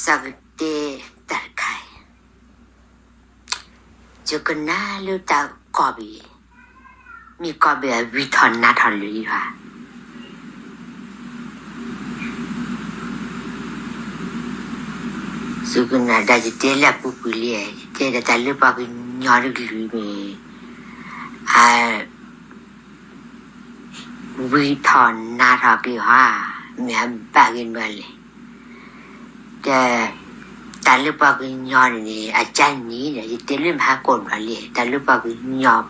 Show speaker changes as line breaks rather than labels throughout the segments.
sagde tarkai jokna lu ta kobi mi kobi vi thon na thon lu ha jokna da je la pupuli je da ta lu pa ki nyar lu mi a vi thon na tha ki ha mi ba kin ba le ta lu pa ki nyar ni a chan ni ne je lu ma kon ba le ta lu pa ki nyar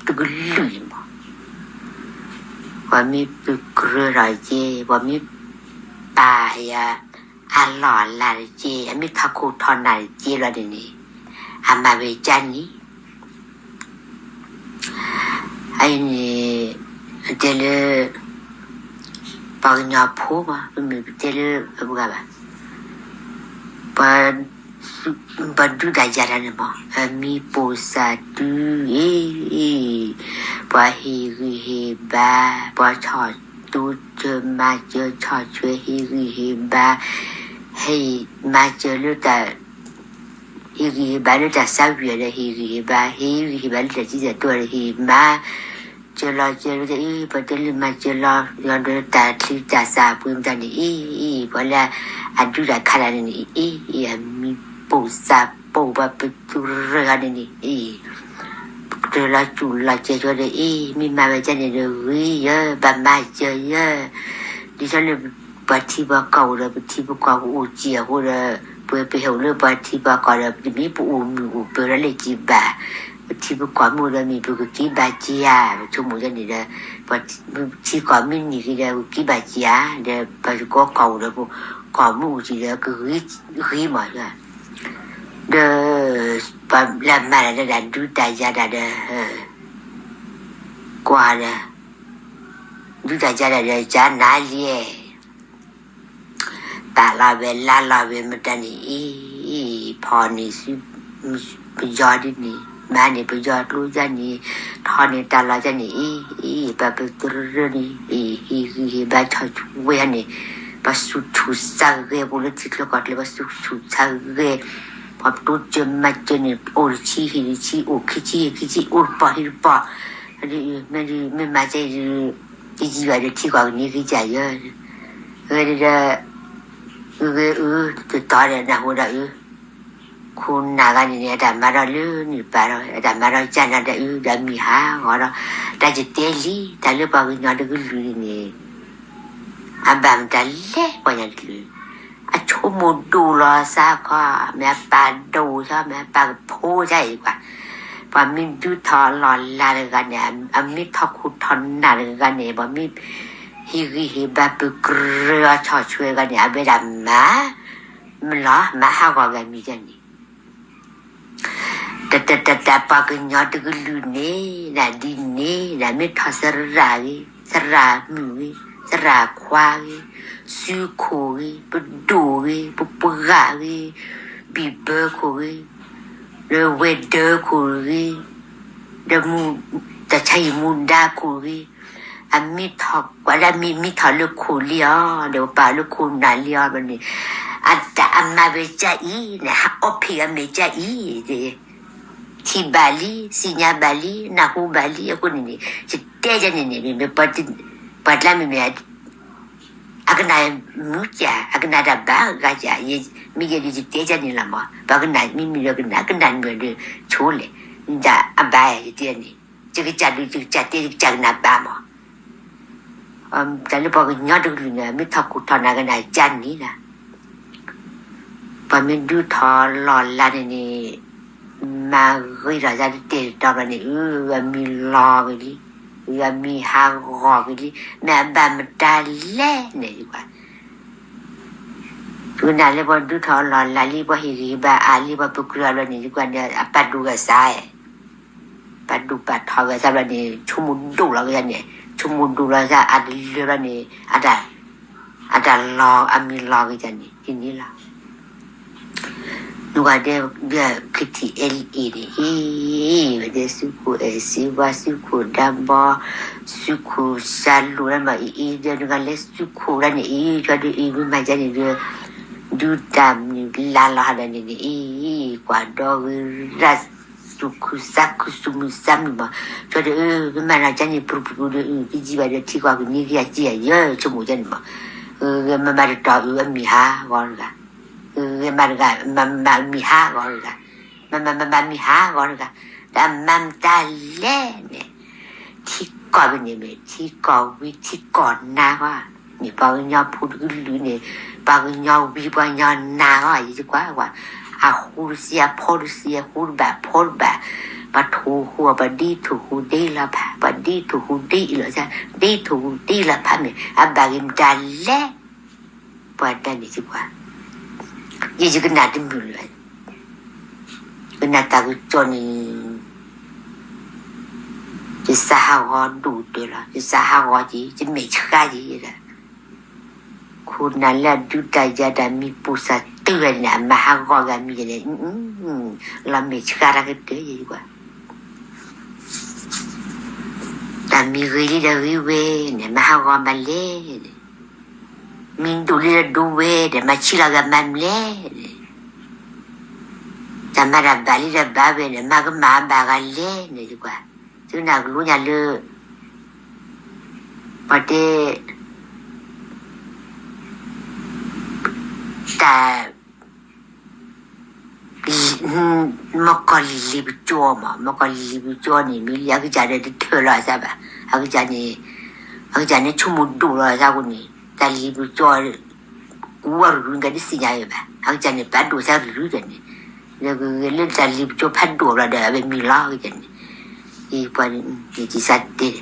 tu lu ma wa mi pu kru ra je wa mi pa ya a lo la je mi tha ku thon na je la de ni a ma be chan ni ai ni de le pa nya pho ma mi de le bu ga ba du da ja ra ne ma mi po sa du ba hi ba ba cha tu je ma je cha chue hi ba hey ma je lu ta hi ba lu ta sa yue de hi ba lu ta ji de to hi ma je la ba de lu ma je la ya de ta ti ta sa pu ta ni ba la a du da kha la ni mi po sa po ba pu tu ra ni de la tu la je de mi ma ba ja ni de wi ya ba ma je ya di sa le ba ti ba ka o ba ti ba ka o ji ho de pu pe ho le ba ti ba ka de mi pu mi pu pe le ji ba ti ba ka mo de mi pu ki ba ji ya chu mo ja ni de ba ti ka mi ni ki de ki ba ji ya de ba ko ka o de pu ka mo ji de ki ma ja de ba la ma da du da ja da de qua de du da ja da ja na li ta la be ma ta ni pho ni su bu ja di ni ma ni bu ja lu ja ni tho ni ta la ja ni ba bu tru ni hi ba cha chu we ni ba su chu sa ge bu le ti lo ka le ba su chu sa ge pa tu je ma je ni o chi hi chi o ki chi o pa hi pa ni me ma je ji ba de ti kwa ni ki ja ye ge de tu ta de na ho da kun na ga ni da ma ra lu ni pa ra da ma ra cha na da da mi ha ho ra da je te li da le pa nya de lu ni a bam da le pa nya lu a chu mo du la sa kha me pa du sa me pa pho ja yi kwa pa mi du tha la la ga ne a mi tha khu thon na ga ne ba mi hi ba pu kru cha chue ga ne a be da ma ha ga mi ja ni ta pa ga nya de lu ne na di ne na mi tha sa mu ra kwa su ko bu do bu ga bi be ko le we de ko de mu ta chai mu da ko a mi tha kwa la mi tha le ko lia de pa le ko na lia ba ni a ta amma be cha I na o phi a me cha I de ti bali sinya bali na hu bali ko ni ti te ja ni me pa la me agna mu cha agna da ba ga cha ye mi ye di te ja ni la ma ba ga mi ga na me de chu le da a ba ye ti ni ji ga cha te cha na ba ma ta le pa ga nya de lu na mi tha ku tha na ga na cha ni na pa mi du tha la la ni ma ri ra ja te ta ba ni mi la ga li ya mi ha go ga li na ba ma ta le ne kwa tu na le ba du tha la la li ba hi ri ba a li ba pu kru la ni kwa ne a pa du ga sa pa du pa tha ga sa ba ni chu mu du la ga ne chu mu du la sa a li la ni a da lo a mi lo ga ja ni ni la nuga de kiti de suku siwa suku damba suku salu ma de nuga le suku la ni de mi ma ja ni de du dam ลาลาดันนี่อีกว่าดอกรัสสุขุสักขุสุมุสัมมาจอดมันอาจจะนี่ปรุปรุที่จีบได้ที่กว่านี่ก็จีเยอะชั่วโมงจันมามันมาต่อมีหาก่อนกันมันมีหาก่อนกันมันมีหาก่อนกันแต่มันตาเล่เนี่ยที่ก่อนเป็นยังไงที่ก่อนวิธีก่อนนะว่านี่ปางยาพูดกันหรือเนี่ยปางยาวิปางยานาว่าอย่างนี้กว่าอาหูเสียพูดเสียหูแบบพูดแบบปะทูหัวปะดีถูหูดีละพะปะดีถูหูดีเหรอจ๊ะดีถูหูดีละพะเนี่ยอาบากิมดันเล่ปวดดันนี่กว่ายี่สิบนาทีมือเลยก็นาตากุจนี่จะสหวานดูด้วยล่ะจะสหวานจีจะไม่เชื่อจีเลยคุณนั่นแหละดูใจจะได้มีปุษะเตือนเนี่ยมาหากอกันมีเลยเราไม่เชื่ออะไรกันเดี๋ยวดีกว่าแต่มีเรื่องอะไรเว้เนี่ยมาหากอมาเล่มีดูเรื่องดูเว้เดี๋ยวมาชิลากันมันเล่แต่มาดับบาลีดับบาเว้เนี่ยมาก็มาบากันเล่เนี่ยดีกว่าซึ่งนักรู้เนี่ยเลยพอเดแต่มกลิบจัวมกลิบจัวนี่มีเลี้ยงจะได้เธอเลยใช่ปะอาจารย์นี่ชุ่มดูเลยใช่คุณนี่แต่ลิบจัวกูว่ารู้กันที่สิ่งใหญ่ปะอาจารย์นี่พัดดูใช่รู้กันนี่แล้วก็เรื่องแต่ลิบจัวพัดดูเราเดี๋ยวเป็นมีล้อกันนี่อีพอนี่ที่สัตว์เด็ก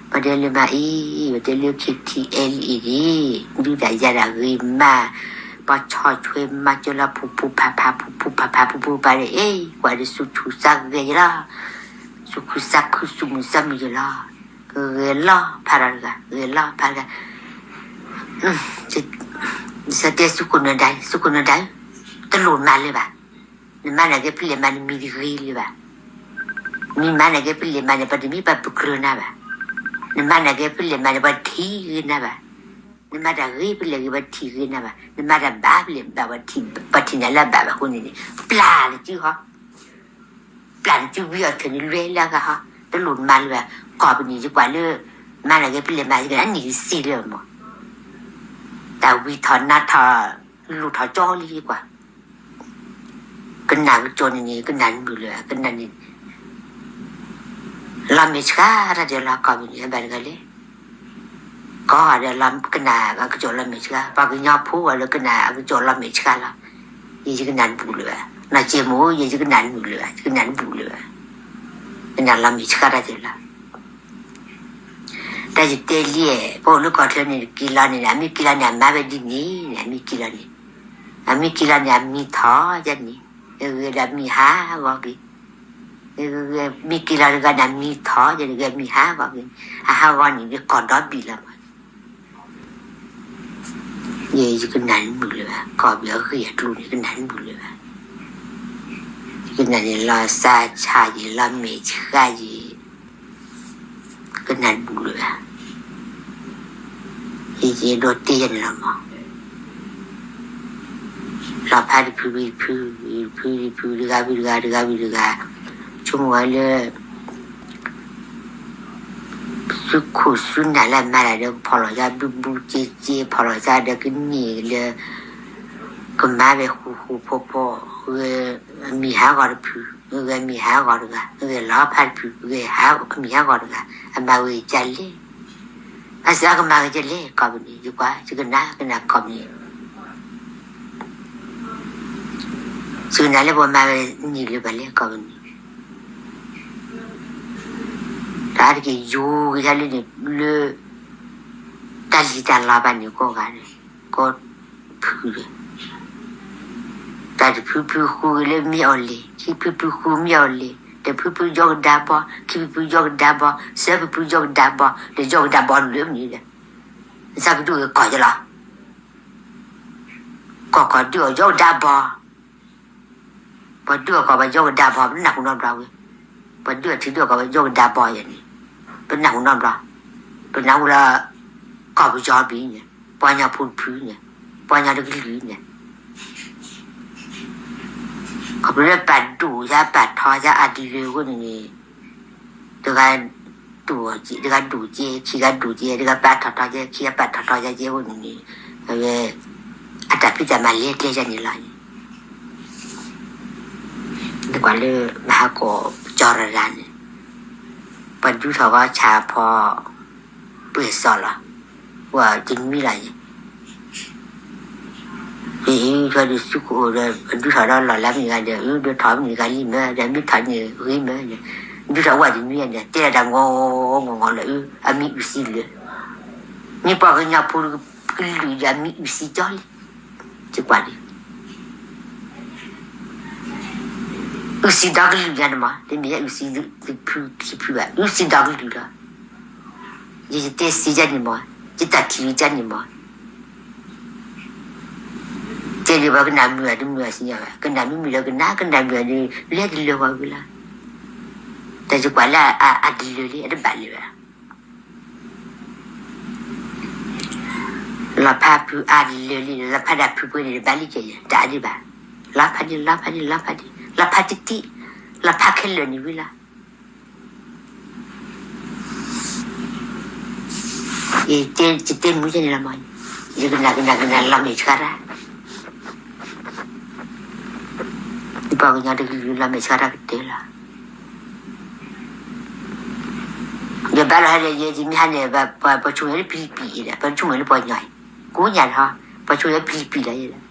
พอเดี๋ยวเลยมาพอเดี๋ยวเลยคิดที่ดีดูแต่ยาละริมาปะชอช่วยมาจนละผู้พาผู้ไปเลยกว่าจะสุขุสักเกยละสุขุสักคือสุมุสัมยละละพาราละพาราจะเดี๋ยวสุขุนันได้ตลอดมาเลยป่ะนี่มันอะไรพี่เลยมันมีดีเลยป่ะมีมันอะไรพี่เลยมันปัจจุบันปัจจุบันนะป่ะนี่มันอะไรพี่เลยมันปัจจุบันนะป่ะนี่มาได้รีบเลยว่าทีรีนะบ่นี่มาได้บ้าเลยแบบว่าทีปฏิญาณละแบบคนนี้ปลาเลยจีฮะปลาจีวิวถึงเรื่อยแล้วก็ฮะตลุนมาเลยกอบนี่จีกว่าเลยมาอะไรก็เป็นเลยมาอีกอันนี้สิเลยมั้งแต่วิธนาทาลูกทาจ้อเลยดีกว่าก็นานก็จนนี่ก็นานอยู่เลยก็นานนี่เราไม่ช้าเราเดี๋ยวเรากอบนี่แบบกันเลยก็เดี๋ยวเราก็น่าก็จอเราไม่เชื่อปากยอพูดแล้วก็น่าก็จอเราไม่เชื่อละยี่สิบนันบุเลยน่าเจียมูยี่สิบนันบุเลยก็นันบุเลยก็น่าเราไม่เชื่อได้เลยละแต่จะเตลี่ยพวกลูกก็เท่านี้กีฬาเนี่ยมีกีฬาเนี่ยมาเป็นดีนี่เนี่ยมีกีฬาเนี่ยมีกีฬาเนี่ยมีท้อจันนี่แล้วมีหาว่ากี่มีกีฬาเนี่ยก็มีท้อจันนี่มีหาว่ากี่หาว่านี่ก็ก่อนรอบปีละยี่สิบนันบุเลยก็เบี้ยคืออยากรู้นี่ก็นันบุเลยก็นันนี่เราซาชาจีเราไม่เชื่อจีก็นันบุเลยยี่สิบโดดเตี้ยนละมั้งเราพาดิพูดีกาช่วงวันเลยสุขุสุนันละมาแล้วพอเราจะบูเจพอเราจะเด็กนี่เลยก็มาไปหูพอมีหาก่อนพูมีหาก่อนกันล้อพันพูหามีหาก่อนกันมาวิจารณ์เลยอาศัยก็มาวิจารณ์เลยก็แบบนี้ดีกว่าจะกันนะก็แบบนี้สุนันละพอมานี่เลยไปเลยก็แบบนี้แต่ที่ยูที่เราเนี่ยเลยตัดสินใจลาบันเนี่ยก็พูดเลยแต่พูดเลยไม่เอาเลยที่พูดไม่เอาเลยแต่พูดยกดับบ่ที่พูดยกดับบ่เสือพูดยกดับบ่เดี๋ยวยกดับบ่เรื่องนี้เลยสักดูก่อนจะละก่อนดูยกดับบ่พอดูก่อนไปยกดับบ่มันหนักนอนเราเลยพอดูที่ดูก่อนไปยกดับบ่อย่างนี้เป็นหนังนอนเราเป็นหนังเราก็ไปจอบีเนี่ยปัญญาพูดพื้นเนี่ยปัญญาเด็กลิ้นเนี่ย เขาเป็นปัดดูจะปัดทอจะอัดเร็วกว่านี้เดี๋ยวกันดูจีเดี๋ยวกันดูเจขี้กันดูเจเดี๋ยวกันปัดทอจะขี้กันปัดทอจะเจกว่านี้เอาไว้อาจจะพิจารณาเลี้ยจะนี่ละเดี๋ยวกันเลยมาหาก็จอระดันปัจจุบันว่าชาพอเปิดสอนละว่าจริงมีอะไรเขาจะสุขเลยดูเขาเราหล่อแล้วมีกันเดี๋ยวดูถอยมีกันยิ่งเมื่อเดี๋ยวไม่ถอยเนี่ยเฮ้ยเมื่อเนี่ยดูเขาว่าจริงมีเนี่ยเจ้าดังงงเลยอามีอุศิเลยนี่พอเขาเนี่ยพูดก็ลุยอามีอุศิจอยจะกว่าดิอุศิดักลุยกันมาเดี๋ยวมีอุศิพูดแบบอุศิดักลุยละยี่สิบเจ็ดสิบจันนี่มาจิตตะคิวจันนี่มาเจ้าเดี๋ยวก็น้ำเนื้อสิเนี่ยก็น้ำมีแล้วก็น้ำก็น้ำเนื้อนี่เลี้ยงเลี้ยงไว้ก็แล้วแต่จะกว่าละอัดเลี้ยงเลยอัดแบบเลยละพาผู้อัดเลี้ยงละพาดับผู้เป็นแบบนี้เจ้าจะอัดแบบละพาดิละพาติละพาแค่เลี้ยงนี่วิละเจ้าจิตเต็มมือเจ้านี่ละมันยังก็น่าละไม่ชัดละบางอย่างเด็กละไม่ชัดละก็เดล่ะเดี๋ยวบ้านเราเนี่ยจะมีฮันเนี่ยแบบประชุมอะไรปีเนี่ยประชุมอะไรบ่อยหน่อยกูอยากฮะประชุมอะไรปีอะไรเนี่ย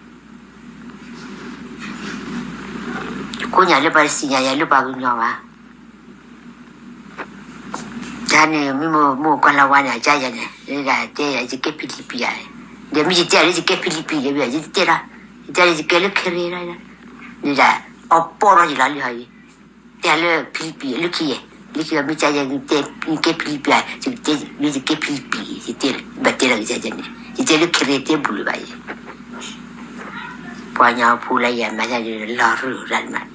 กูอยากเรื่องอะไรสิอยากเรื่องบางอย่างวะฉันเนี่ยมีโมกันละวันเนี่ยใจเนี่ยนี่แหละเจ๊จะเก็บปีอะไรเดี๋ยวมีเจ๊จะเก็บปีเดี๋ยวจะเจ๊ละเจ๊จะเก็บเรื่องเครียดอะไรนี่แหละเอาปอร์อยู่แล้วเลยเดี๋ยวเรื่องปีเรื่องขี้นี่คือไม่ใช่ยังเจ็บเก็บปีไปจะเจ็บนี่จะเก็บปีจะเจ็บแบบเจ็บอะไรจะเจ็บเนี่ยจะเจ็บเรื่องเครียดเจ็บบุญไปพอเนี่ยพูดอะไรอย่างมันจะล้อรู้รันมัน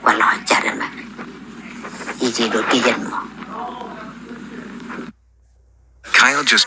ว่าล้อจัดมันยี่สิบโลตีจันมั้ง
Kyle just